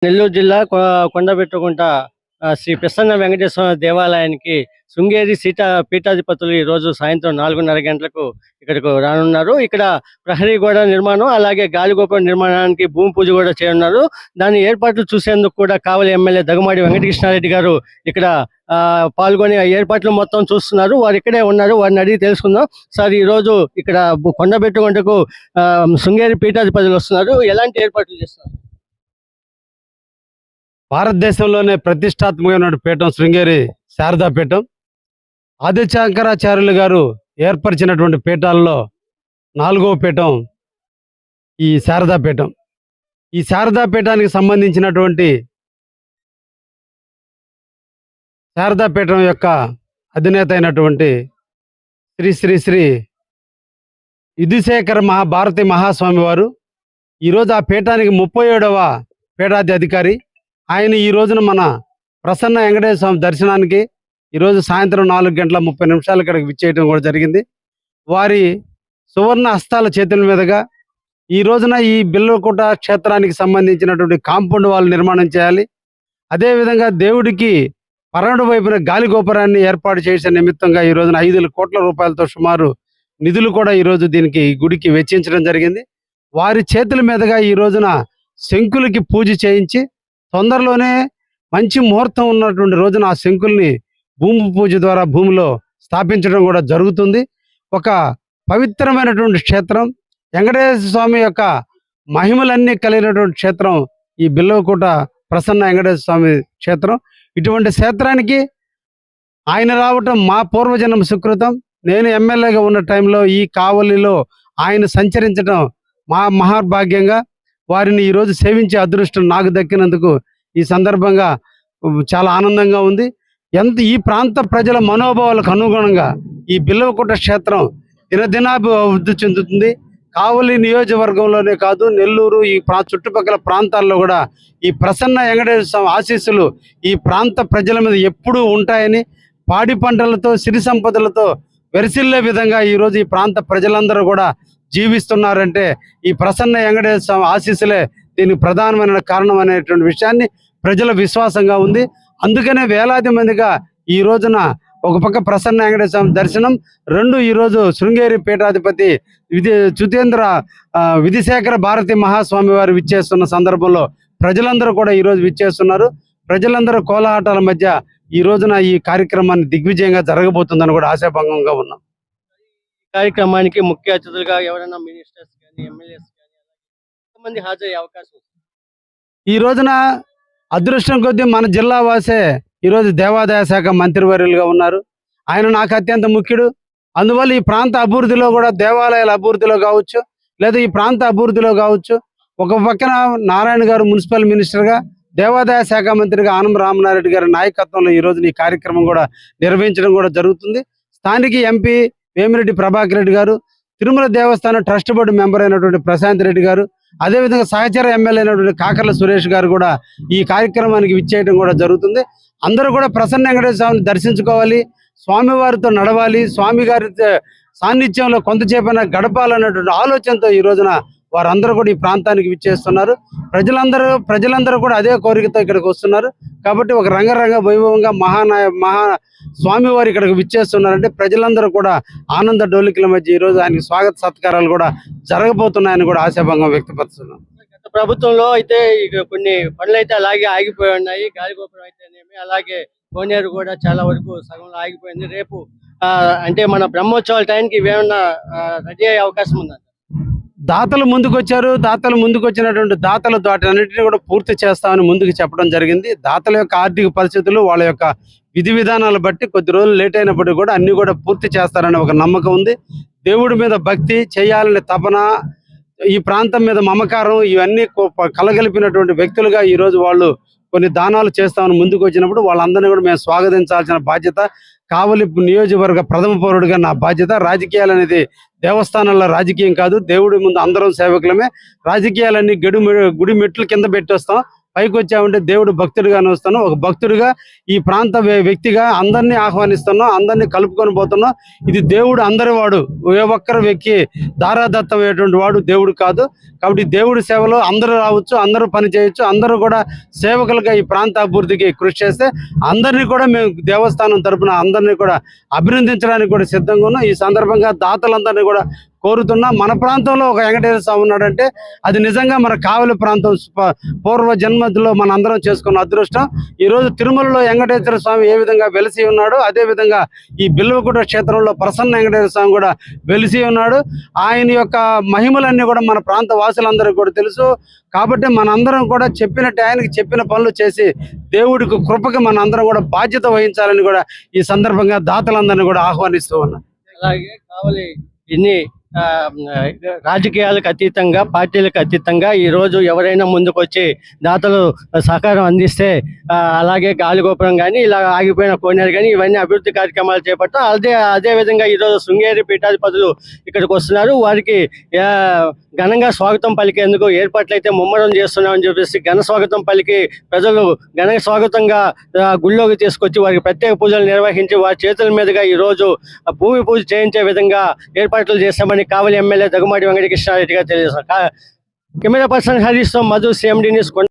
నెల్లూరు జిల్లా కొండబెట్టుకుంట శ్రీ ప్రసన్న వెంకటేశ్వర దేవాలయానికి శృంగేరి పీఠాధిపతులు ఈరోజు సాయంత్రం 4:30 గంటలకు ఇక్కడకు రానున్నారు. ఇక్కడ ప్రహరీ గోడ నిర్మాణం, అలాగే గాలిగోపురం నిర్మాణానికి భూమి పూజ కూడా చేయనున్నారు. దాని ఏర్పాట్లు చూసేందుకు కూడా కావలి ఎమ్మెల్యే దగ్గుమాటి వెంకటకృష్ణారెడ్డి గారు ఇక్కడ పాల్గొని ఏర్పాట్లు మొత్తం చూస్తున్నారు. వారు ఇక్కడే ఉన్నారు, వారిని అడిగి తెలుసుకుందాం. సార్, ఈ రోజు ఇక్కడ కొండబెట్టుకుంటకు శృంగేరి పీఠాధిపతులు వస్తున్నారు, ఎలాంటి ఏర్పాట్లు చేస్తున్నారు? భారతదేశంలోనే ప్రతిష్టాత్మకమైన పీఠం శృంగేరి శారదాపీఠం. ఆదిశంకరాచార్యులు గారు ఏర్పరిచినటువంటి పీఠాల్లో 4వ పీఠం ఈ శారదాపీఠం. ఈ శారదాపీఠానికి సంబంధించినటువంటి శారదాపీఠం యొక్క అధినేత అయినటువంటి శ్రీ శ్రీ శ్రీ యుధిశేఖర భారతి మహాస్వామి వారు ఈరోజు ఆ పీఠానికి 37వ పీఠాధికారి. ఆయన ఈ రోజున మన ప్రసన్న వెంకటేశ్వర స్వామి దర్శనానికి ఈరోజు సాయంత్రం 4:30 ఇక్కడికి విచ్చేయడం కూడా జరిగింది. వారి సువర్ణ హస్తాల చేతుల మీదుగా ఈ రోజున ఈ బిల్లకోట క్షేత్రానికి సంబంధించినటువంటి కాంపౌండ్ వాల్ నిర్మాణం చేయాలి. అదేవిధంగా దేవుడికి పరమడు వైపున గాలి గోపురాన్ని ఏర్పాటు చేసే నిమిత్తంగా ఈ రోజున 5 కోట్ల రూపాయలతో సుమారు నిధులు కూడా ఈరోజు దీనికి గుడికి వెచ్చించడం జరిగింది. వారి చేతుల మీదుగా ఈ రోజున శంకులకి పూజ చేయించి తొందరలోనే మంచి ముహూర్తం ఉన్నటువంటి రోజున ఆ శంకుల్ని భూమి పూజ ద్వారా భూమిలో స్థాపించడం కూడా జరుగుతుంది. ఒక పవిత్రమైనటువంటి క్షేత్రం, వెంకటేశ్వర స్వామి యొక్క మహిమలన్నీ కలిగినటువంటి క్షేత్రం ఈ బిల్లవకోట ప్రసన్న వెంకటేశ్వర స్వామి క్షేత్రం. ఇటువంటి క్షేత్రానికి ఆయన రావటం మా పూర్వజన్మ సుకృతం. నేను ఎమ్మెల్యేగా ఉన్న టైంలో ఈ కావలిలో ఆయన సంచరించడం మా మహాభాగ్యంగా. వారిని ఈరోజు సేవించే అదృష్టం నాకు దక్కినందుకు ఈ సందర్భంగా చాలా ఆనందంగా ఉంది. ఈ ప్రాంత ప్రజల మనోభావాలకు అనుగుణంగా ఈ బిల్లవకోట క్షేత్రం దినదినాభివృద్ధి చెందుతుంది. కావలి నియోజకవర్గంలోనే కాదు, నెల్లూరు ఈ చుట్టుపక్కల ప్రాంతాల్లో కూడా ఈ ప్రసన్న వెంకటేశ్వర స్వామి ఆశీస్సులు ఈ ప్రాంత ప్రజల మీద ఎప్పుడూ ఉంటాయని, పాడి పంటలతో సిరి సంపదలతో వెరసిల్లే విధంగా ఈరోజు ఈ ప్రాంత ప్రజలందరూ కూడా జీవిస్తున్నారంటే ఈ ప్రసన్న వెంకటేశ్వర స్వామి ఆశీస్సులే దీనికి ప్రధానమైన కారణం అనేటువంటి విషయాన్ని ప్రజల విశ్వాసంగా ఉంది. అందుకనే వేలాది మందిగా ఈ రోజున ఒక పక్క ప్రసన్న వెంకటేశ్వర స్వామి దర్శనం, 2 ఈరోజు శృంగేరి పీఠాధిపతి విధిశేఖర భారతి మహాస్వామి వారు విచ్చేస్తున్న సందర్భంలో ప్రజలందరూ కూడా ఈరోజు విచ్చేస్తున్నారు. ప్రజలందరూ కోలాహటాల మధ్య ఈ రోజున ఈ కార్యక్రమాన్ని దిగ్విజయంగా జరగబోతుందని కూడా ఆశాభంగంగా ఉన్నాం. కార్యక్రమానికి ముఖ్య అతిథులుగా ఎవరైనా మినిస్టర్స్ కానీ, ఎమ్మెల్యేస్ కానీ ఎంతమంది హాజరయ్యే అవకాశం ఉంది? ఈ రోజున అదృష్టం కొద్దీ మన జిల్లా వాసే ఈరోజు దేవాదాయ శాఖ మంత్రివర్యులుగా ఉన్నారు. ఆయన నాకు అత్యంత ముఖ్యుడు. అందువల్ల ఈ ప్రాంత అభివృద్ధిలో కూడా, దేవాలయాల అభివృద్ధిలో కావచ్చు, లేదా ఈ ప్రాంత అభివృద్ధిలో కావచ్చు, ఒక పక్కన నారాయణ గారు మున్సిపల్ మినిస్టర్గా, దేవాదాయ శాఖ మంత్రిగా ఆనం రామనారెడ్డి గారి నాయకత్వంలో ఈ రోజున ఈ కార్యక్రమం కూడా నిర్వహించడం కూడా జరుగుతుంది. స్థానిక ఎంపీ వేమిరెడ్డి ప్రభాకర్ రెడ్డి గారు, తిరుమల దేవస్థానం ట్రస్ట్ బోర్డు మెంబర్ అయినటువంటి ప్రశాంత్ రెడ్డి గారు, అదేవిధంగా సహచర ఎమ్మెల్యే అయినటువంటి కాకర్ల సురేష్ గారు కూడా ఈ కార్యక్రమానికి విచ్చేయడం కూడా జరుగుతుంది. అందరూ కూడా ప్రసన్న వెంకటేశ్వర స్వామిని దర్శించుకోవాలి, స్వామివారితో నడవాలి, స్వామి గారి సాన్నిధ్యంలో కొంతసేపైనా గడపాలన్నటువంటి ఆలోచనతో ఈ రోజున వారందరూ కూడా ఈ ప్రాంతానికి విచ్చేస్తున్నారు. ప్రజలందరూ కూడా అదే కోరికతో ఇక్కడికి వస్తున్నారు. కాబట్టి ఒక రంగరంగ వైభవంగా మహా స్వామివారు ఇక్కడికి విచ్చేస్తున్నారంటే ప్రజలందరూ కూడా ఆనంద డోలికల మధ్య ఈరోజు ఆయనకి స్వాగత సత్కారాలు కూడా జరగబోతున్నాయని కూడా ఆశాభంగం వ్యక్తపరుస్తున్నాం. గత ప్రభుత్వంలో అయితే కొన్ని పనులు అయితే అలాగే ఆగిపోయి ఉన్నాయి. గాలిగోపురం అయితేనేమి, అలాగే కోనేరు కూడా చాలా వరకు సగంలో ఆగిపోయింది. రేపు అంటే మన బ్రహ్మోత్సవాల టైంకి ఇవేమన్నా రెడీ అయ్యే అవకాశం ఉందంట? దాతలు ముందుకు వచ్చినటువంటి దాతలు వాటన్నిటిని కూడా పూర్తి చేస్తామని ముందుకు చెప్పడం జరిగింది. దాతల యొక్క ఆర్థిక పరిస్థితులు, వాళ్ళ యొక్క విధి విధానాలు బట్టి కొద్ది రోజులు లేట్ అయినప్పటికీ కూడా అన్ని కూడా పూర్తి చేస్తారనే ఒక నమ్మకం ఉంది. దేవుడి మీద భక్తి, చేయాలనే తపన, ఈ ప్రాంతం మీద మమకారం, ఇవన్నీ కలగలిపినటువంటి వ్యక్తులుగా ఈరోజు వాళ్ళు కొన్ని దానాలు చేస్తామని ముందుకు వచ్చినప్పుడు వాళ్ళందరినీ కూడా మేము స్వాగతించాల్సిన బాధ్యత కావలి నియోజకవర్గ ప్రథమ పౌరుడిగా నా బాధ్యత. రాజకీయాలు అనేది దేవస్థానాల్లో రాజకీయం కాదు, దేవుడి ముందు అందరం సేవకులమే. రాజకీయాలన్నీ గుడి మెట్లు కింద పెట్టేస్తాం, పైకి వచ్చామంటే దేవుడు భక్తుడిగానే వస్తాను. ఒక భక్తుడిగా ఈ ప్రాంత వ్యక్తిగా అందరినీ ఆహ్వానిస్తున్నాం, అందరినీ కలుపుకొని పోతున్నాం. ఇది దేవుడు అందరి వాడు, ఏ ఒక్కరి వ్యక్తి దారాదత్తమైనటువంటి వాడు దేవుడు కాదు. కాబట్టి దేవుడి సేవలో అందరూ రావచ్చు, అందరూ పని చేయొచ్చు, అందరూ కూడా సేవకులుగా ఈ ప్రాంత అభివృద్ధికి కృషి చేస్తే అందరినీ కూడా మేము దేవస్థానం తరపున అందరినీ కూడా అభినందించడానికి కూడా సిద్ధంగా ఉన్నాం. ఈ సందర్భంగా దాతలందరినీ కూడా కోరుతున్నా. మన ప్రాంతంలో ఒక వెంకటేశ్వర స్వామి ఉన్నాడంటే అది నిజంగా మన కావలి ప్రాంతం పూర్వ జన్మలో మన అందరం చేసుకున్న అదృష్టం. ఈ రోజు తిరుమలలో వెంకటేశ్వర స్వామి ఏ విధంగా వెలిసి ఉన్నాడో అదే విధంగా ఈ బిల్వకుట క్షేత్రంలో ప్రసన్న వెంకటేశ్వర స్వామి కూడా వెలిసి ఉన్నాడు. ఆయన యొక్క మహిమలన్నీ కూడా మన ప్రాంత వాసులందరికీ కూడా తెలుసు. కాబట్టి మనందరం కూడా చెప్పినట్టు ఆయనకి చెప్పిన పనులు చేసి దేవుడికి కృపకి మన అందరం కూడా బాధ్యత వహించాలని కూడా ఈ సందర్భంగా దాతలందరినీ కూడా ఆహ్వానిస్తూ ఉన్నాం. అలాగే కావలి ఇన్ని ఆ, రాజకీయాలకు అతీతంగా, పార్టీలకు అతీతంగా ఈ రోజు ఎవరైనా ముందుకొచ్చి దాతలు సహకారం అందిస్తే అలాగే గాలిగోపురం కానీ ఇలా ఆగిపోయిన కోనేరు కానీ ఇవన్నీ అభివృద్ధి కార్యక్రమాలు చేపట్టాం. అదే విధంగా ఈరోజు శృంగేరి పీఠాధిపతులు ఇక్కడికి వస్తున్నారు. వారికి ఘనంగా స్వాగతం పలికేందుకు ఏర్పాట్లు అయితే ముమ్మరం చేస్తున్నామని చెప్పేసి ఘన స్వాగతం పలికి ప్రజలు ఘన స్వాగతంగా గుళ్ళోకి తీసుకొచ్చి వారికి ప్రత్యేక పూజలు నిర్వహించి వారి చేతుల మీదుగా ఈ రోజు భూమి పూజ చేయించే విధంగా ఏర్పాట్లు చేస్తామని కావలి ఎమ్మెల్యే దగ్గుమాటి వెంకటకృష్ణారెడ్డి గారు తెలియజేశారు. కెమెరా పర్సన్ హరీష్ తో మధు, CMD న్యూస్.